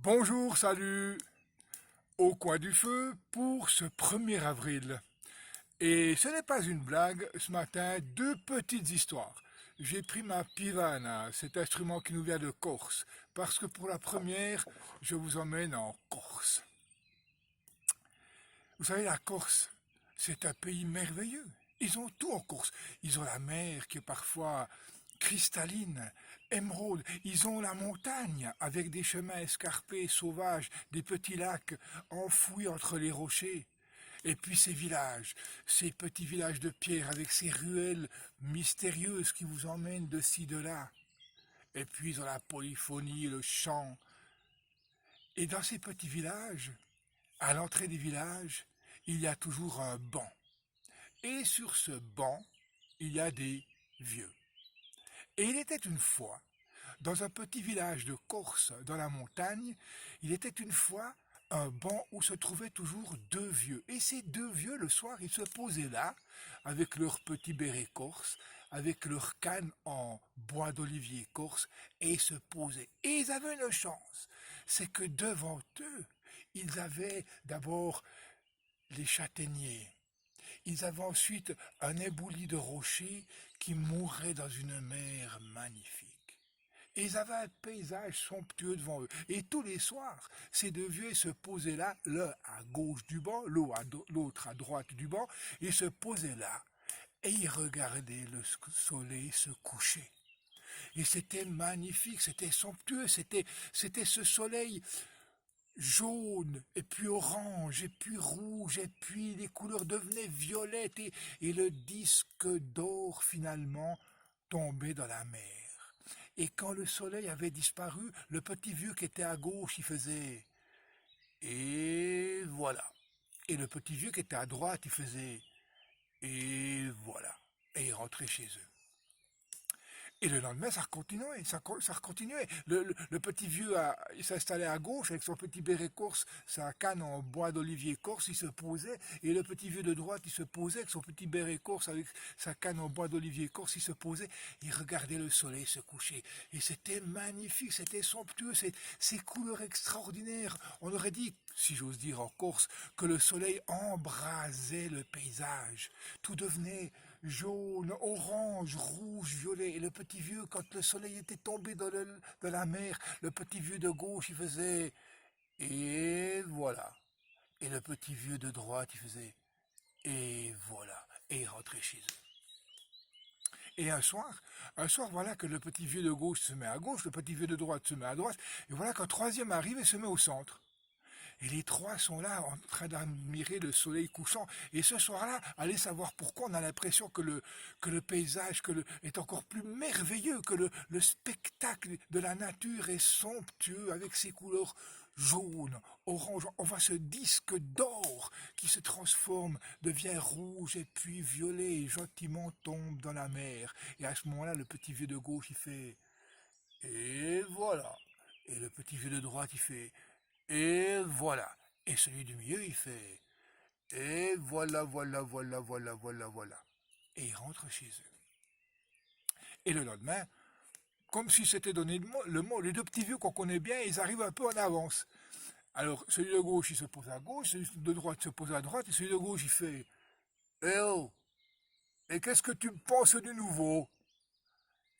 Bonjour, salut, au coin du feu pour ce 1er avril. Et ce n'est pas une blague, ce matin, deux petites histoires. J'ai pris ma pivana, cet instrument qui nous vient de Corse, parce que pour la première, je vous emmène en Corse. Vous savez, la Corse, c'est un pays merveilleux. Ils ont tout en Corse. Ils ont la mer qui est parfois cristalline, émeraude. Ils ont la montagne avec des chemins escarpés, sauvages, des petits lacs enfouis entre les rochers. Et puis ces petits villages de pierre avec ces ruelles mystérieuses qui vous emmènent de ci, de là. Et puis ils ont la polyphonie, le chant. Et dans ces petits villages, à l'entrée des villages, il y a toujours un banc. Et sur ce banc, il y a des vieux. Et il était une fois, dans un petit village de Corse, dans la montagne, il était une fois un banc où se trouvaient toujours deux vieux. Et ces deux vieux, le soir, ils se posaient là, avec leur petit béret corse, avec leur canne en bois d'olivier corse, et ils se posaient. Et ils avaient une chance, c'est que devant eux, ils avaient d'abord les châtaigniers. Ils avaient ensuite un éboulis de rochers qui mourait dans une mer magnifique. Et ils avaient un paysage somptueux devant eux. Et tous les soirs, ces deux vieux se posaient là, l'un à gauche du banc, l'autre à droite du banc, ils se posaient là. Et ils regardaient le soleil se coucher. Et c'était magnifique, c'était somptueux, c'était ce soleil jaune, et puis orange, et puis rouge, et puis les couleurs devenaient violettes, et le disque d'or finalement tombait dans la mer. Et quand le soleil avait disparu, le petit vieux qui était à gauche, il faisait «Et voilà». Et le petit vieux qui était à droite, il faisait «Et voilà». Et il rentrait chez eux. Et le lendemain, ça continuait, ça continuait. Le petit vieux il s'installait à gauche avec son petit béret corse, sa canne en bois d'olivier corse, il se posait. Et le petit vieux de droite, il se posait avec son petit béret corse, avec sa canne en bois d'olivier corse, il se posait. Il regardait le soleil se coucher. Et c'était magnifique, c'était somptueux, ces couleurs extraordinaires. On aurait dit, si j'ose dire en Corse, que le soleil embrasait le paysage. Tout devenait jaune, orange, rouge, violet. Et le petit vieux, quand le soleil était tombé dans la mer, le petit vieux de gauche, il faisait «Et voilà». Et le petit vieux de droite, il faisait «Et voilà». Et il rentrait chez eux. Et un soir, voilà que le petit vieux de gauche se met à gauche, le petit vieux de droite se met à droite, et voilà qu'un troisième arrive et se met au centre. Et les trois sont là en train d'admirer le soleil couchant. Et ce soir-là, allez savoir pourquoi on a l'impression que le paysage est encore plus merveilleux, que le spectacle de la nature est somptueux avec ses couleurs jaunes, orange. On voit ce disque d'or qui se transforme, devient rouge et puis violet et gentiment tombe dans la mer. Et à ce moment-là, le petit vieux de gauche, il fait «Et voilà». Et le petit vieux de droite, il fait «Et voilà». Et celui du milieu, il fait «Et voilà, voilà, voilà, voilà, voilà, voilà». Et il rentre chez eux. Et le lendemain, comme si c'était donné le mot, les deux petits vieux qu'on connaît bien, ils arrivent un peu en avance. Alors, celui de gauche, il se pose à gauche, celui de droite se pose à droite, et celui de gauche, il fait «Eh oh, et qu'est-ce que tu me penses du nouveau?»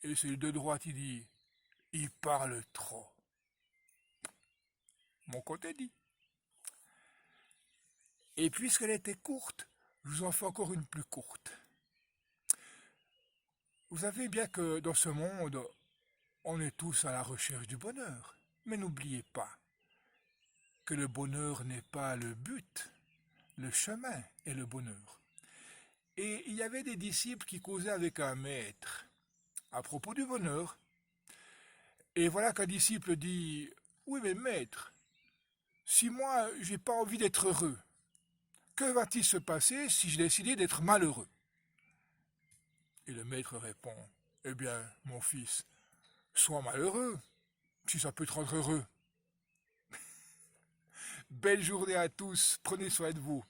Et celui de droite, il dit «Il parle trop». Mon côté dit. Et puisqu'elle était courte, je vous en fais encore une plus courte. Vous savez bien que dans ce monde, on est tous à la recherche du bonheur. Mais n'oubliez pas que le bonheur n'est pas le but, le chemin est le bonheur. Et il y avait des disciples qui causaient avec un maître à propos du bonheur. Et voilà qu'un disciple dit «Oui mais maître, si moi j'ai pas envie d'être heureux, que va-t-il se passer si j'ai décidé d'être malheureux?» Et le maître répond «Eh bien, mon fils, sois malheureux, si ça peut te rendre heureux.» Belle journée à tous, prenez soin de vous.